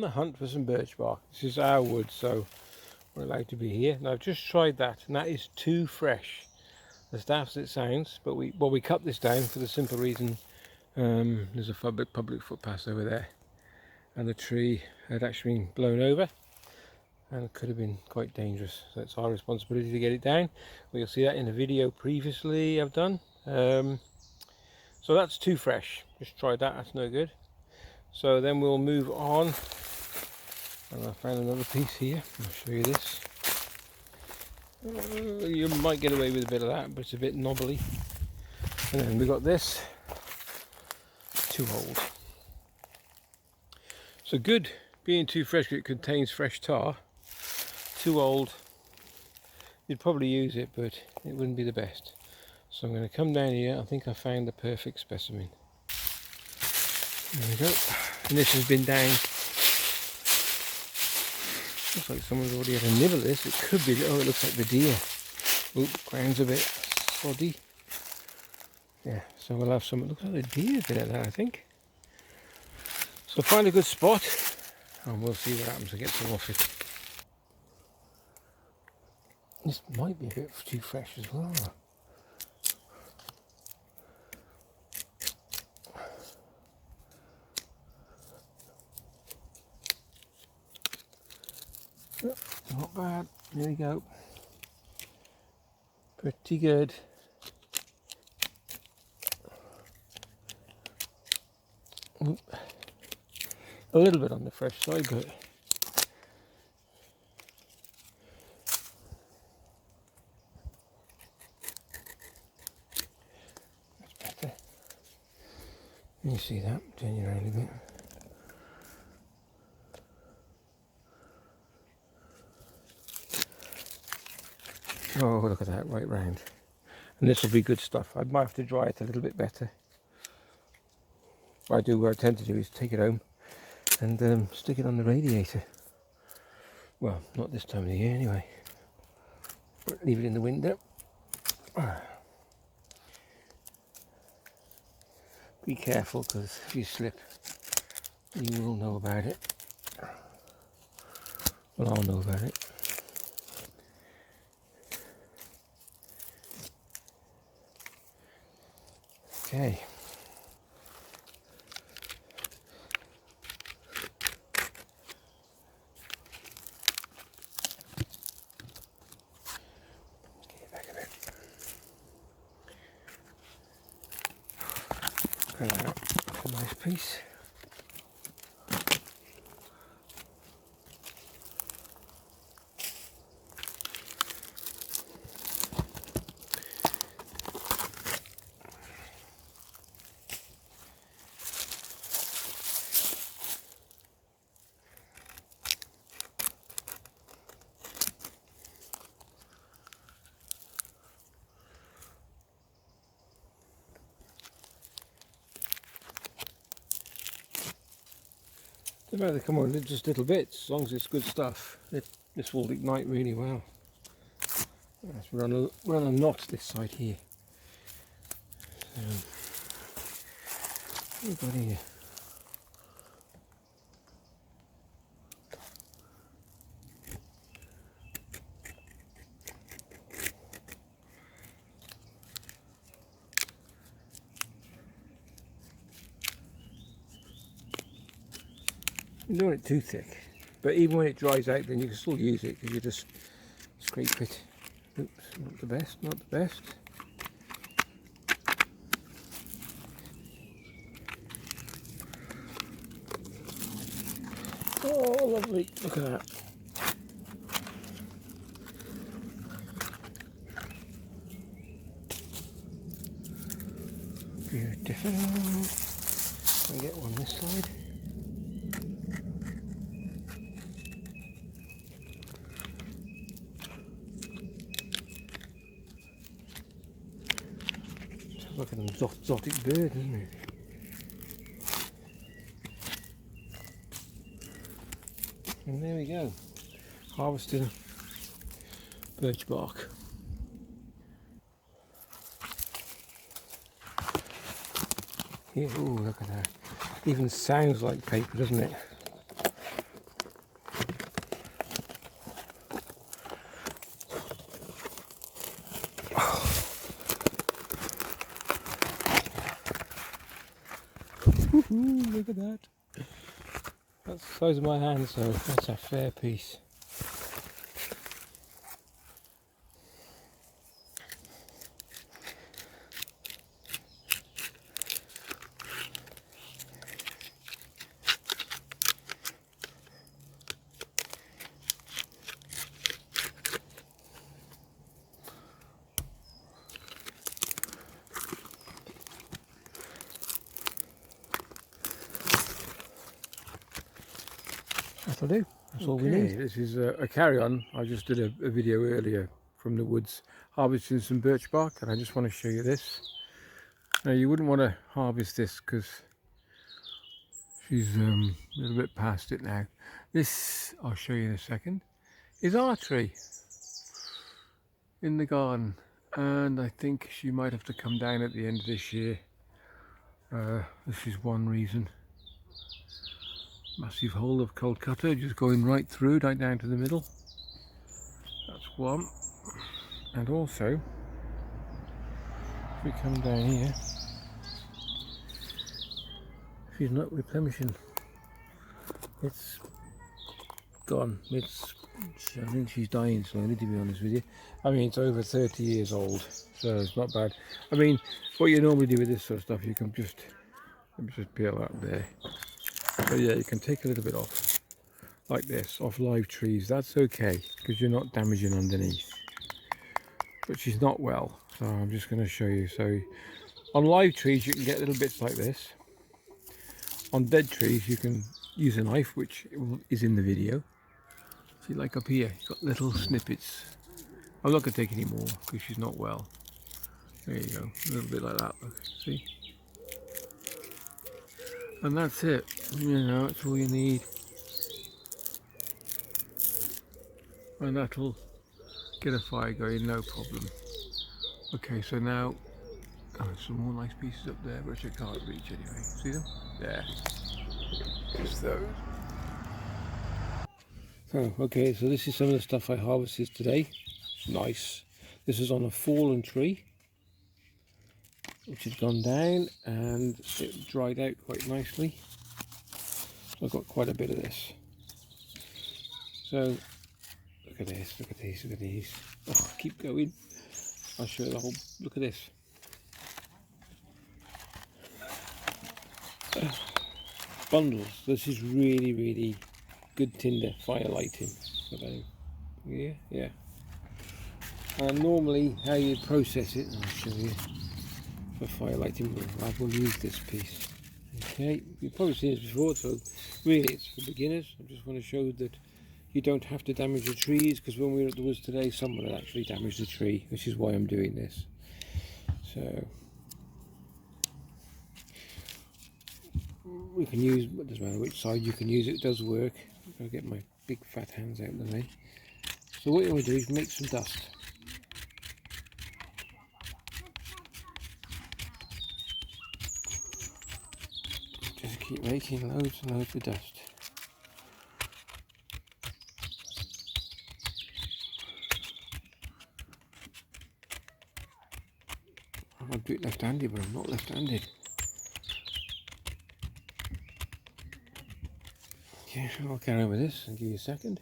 the hunt for some birch bark. This is our wood, so we're allowed to be here. And I've just tried that, and that is too fresh. As daft as it sounds, but we cut this down for the simple reason there's a public footpath over there, and the tree had actually been blown over, and it could have been quite dangerous. So it's our responsibility to get it down. Well, you'll see that in a video previously I've done. So that's too fresh. Just tried that. That's no good. So then we'll move on, and I found another piece here. I'll show you this. You might get away with a bit of that, but it's a bit knobbly. And then we got this. Too old. So good being too fresh because it contains fresh tar. Too old, you'd probably use it, but it wouldn't be the best. So I'm going to come down here. I think I found the perfect specimen. There we go. And this has been down. Looks like someone's already had a nibble at this. It could be. Oh, it looks like the deer. Oop, ground's a bit soddy. Yeah, so we'll have some. It looks like the deer's been at that, I think. So find a good spot, and we'll see what happens. I get some off it. This might be a bit too fresh as well. Not bad. There we go. Pretty good. Oop. A little bit on the fresh side, but that's better. You see that? Turn you around a bit. Oh, look at that, right round. And this will be good stuff. I might have to dry it a little bit better. What I tend to do is take it home and stick it on the radiator. Well, not this time of the year anyway. But leave it in the window. Be careful, because if you slip, you will know about it. Well, I'll know about it. Okay. Get it back a bit. That's a nice piece. Doesn't matter, come on, just little bits, as long as it's good stuff. This will ignite really well. Let's run a knot this side here. What have we got here? You don't want it too thick, but even when it dries out, then you can still use it because you just scrape it. Oops, not the best, not the best. Oh, lovely! Look at that. Beautiful. Can I get one this side? Look at them exotic bird, isn't it? And there we go, harvesting birch bark. Here, ooh, look at that. Even sounds like paper, doesn't it? Look at that. That's the size of my hand, so that's a fair piece. That'll do. That's all we need. This is a carry-on. I just did a video earlier from the woods harvesting some birch bark, and I just want to show you this. Now you wouldn't want to harvest this because she's a little bit past it now. This, I'll show you in a second, is our tree in the garden, and I think she might have to come down at the end of this year. This is one reason. Massive hole of cold cutter just going right through, right down to the middle. That's one. And also, if we come down here, she's not replenishing. It's gone. I think she's dying slowly, to be honest with you. I mean, it's over 30 years old, so it's not bad. I mean, what you normally do with this sort of stuff, you can just peel out there. So yeah, you can take a little bit off, like this, off live trees. That's okay, because you're not damaging underneath. But she's not well, so I'm just going to show you. So on live trees, you can get little bits like this. On dead trees, you can use a knife, which is in the video. See, like up here, you've got little snippets. I'm not going to take any more, because she's not well. There you go, a little bit like that, look, see? And that's it, you know, that's all you need. And that'll get a fire going, no problem. Okay, so now, some more nice pieces up there, which I can't reach anyway. See them? There. Just those. Oh, okay, so this is some of the stuff I harvested today. Nice. This is on a fallen tree, which had gone down and it dried out quite nicely. So I've got quite a bit of this. So look at this, look at these, look at these. Oh, keep going. I'll show you the whole, look at this. Bundles. This is really, really good tinder, fire lighting. Yeah. And normally how you process it, I'll show you. For fire lighting, I will use this piece. Okay, you've probably seen this before, so really it's for beginners. I just want to show that you don't have to damage the trees, because when we were at the woods today, someone had actually damaged the tree, which is why I'm doing this. So we can use, it doesn't matter which side you can use, it does work. I'll get my big fat hands out of the way. So what you want to do is make some dust. Just keep making loads and loads of dust. I'll do it left-handed, but I'm not left-handed. Okay, I'll carry on with this and give you a second.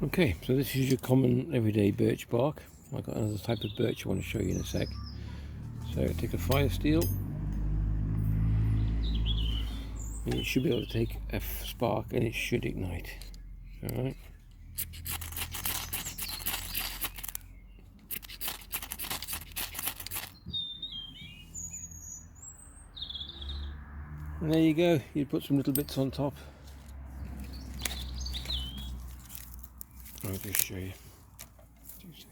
Okay, so this is your common everyday birch bark. I've got another type of birch I want to show you in a sec. So take a fire steel. And you should be able to take a spark and it should ignite. Alright. And there you go, you put some little bits on top. I'll just show you. 2 seconds.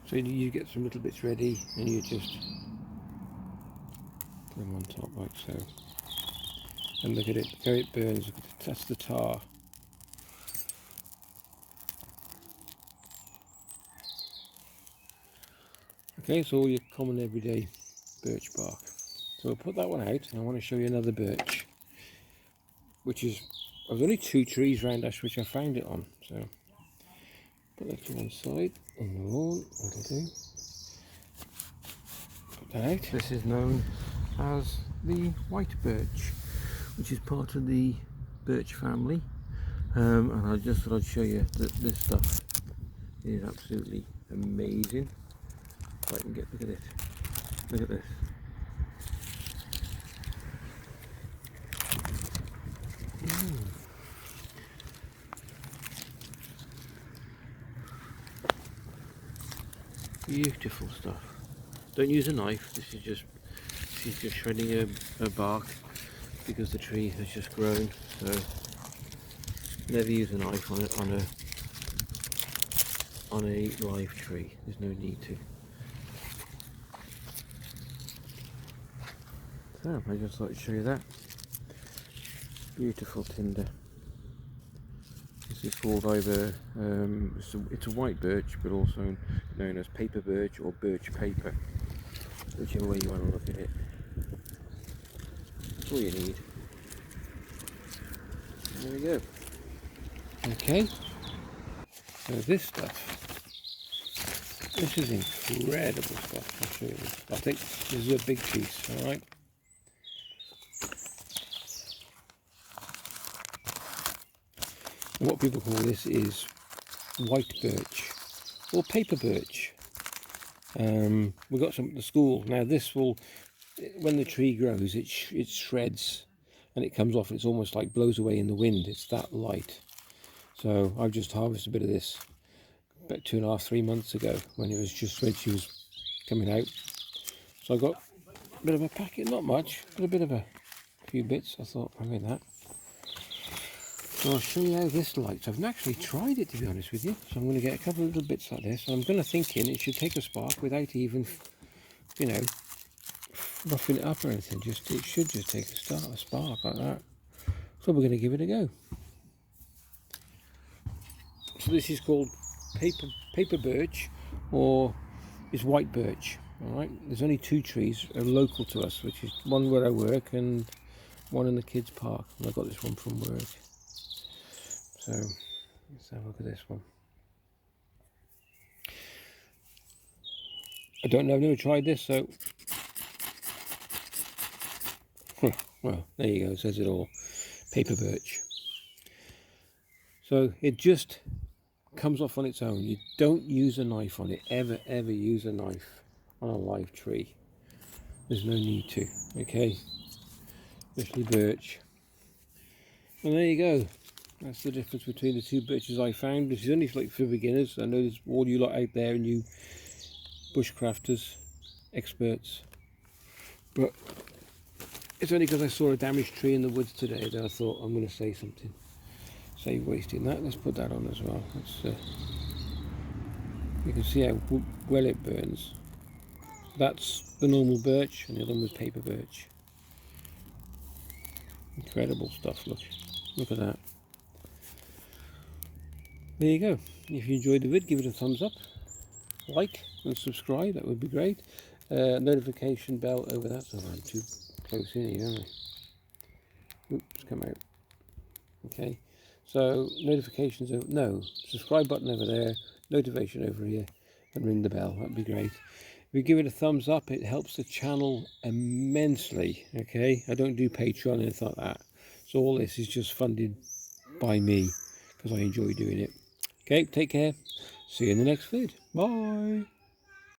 So you get some little bits ready and you just put them on top like so. And look at it, how it burns, look at it, that's the tar. Okay, so all your common everyday birch bark. So we'll put that one out, and I want to show you another birch, which is There's only 2 trees round us which I found it on, so put that to one side on the lawn. That'll do. Put that out. This is known as the white birch, which is part of the birch family, and I just thought I'd show you that this stuff is absolutely amazing. If I can get, look at this, look at this. Beautiful stuff. Don't use a knife. This is just shredding a bark because the tree has just grown. So never use a knife on a live tree. There's no need to. So I just thought I'd show you that. Beautiful tinder. This is called either, it's a white birch, but also known as paper birch or birch paper, whichever way you want to look at it. That's all you need. There we go. Okay, so this stuff, this is incredible stuff. I'll show you this. I think this is a big piece, alright? What people call this is white birch or paper birch. We got some at the school. Now this will, when the tree grows, it shreds and it comes off. It's almost like blows away in the wind. It's that light. So I've just harvested a bit of this about 2.5, 3 months ago when it was just when she was coming out. So I got a bit of a packet, not much, but a bit of a few bits. I thought I'll get that. So I'll show you how this lights. I've not actually tried it, to be honest with you. So I'm going to get a couple of little bits like this. I'm going to thinking it should take a spark without even, you know, roughing it up or anything. It should just take a spark like that. So we're going to give it a go. So this is called paper birch, or it's white birch. All right. There's only 2 trees local to us, which is one where I work and one in the kids' park. And I got this one from work. So let's have a look at this one. I don't know, I've never tried this, so well, there you go, it says it all. Paper birch. So it just comes off on its own. You don't use a knife on it. Ever use a knife on a live tree. There's no need to, okay? Especially birch. And there you go. That's the difference between the 2 birches I found. This is only like for beginners. I know there's all you lot out there and you bushcrafters, experts. But it's only because I saw a damaged tree in the woods today that I thought I'm going to say something. Save wasting that. Let's put that on as well. You can see how well it burns. That's the normal birch and the other one was paper birch. Incredible stuff, look at that. There you go. If you enjoyed the vid, give it a thumbs up, like and subscribe, that would be great. Notification bell over that, so I'm too close in here, aren't I? Oops, come out. Okay, so notifications over, no, subscribe button over there, notification over here, and ring the bell, that'd be great. If you give it a thumbs up, it helps the channel immensely, okay? I don't do Patreon or anything like that. So all this is just funded by me because I enjoy doing it. Okay, take care. See you in the next vid. Bye.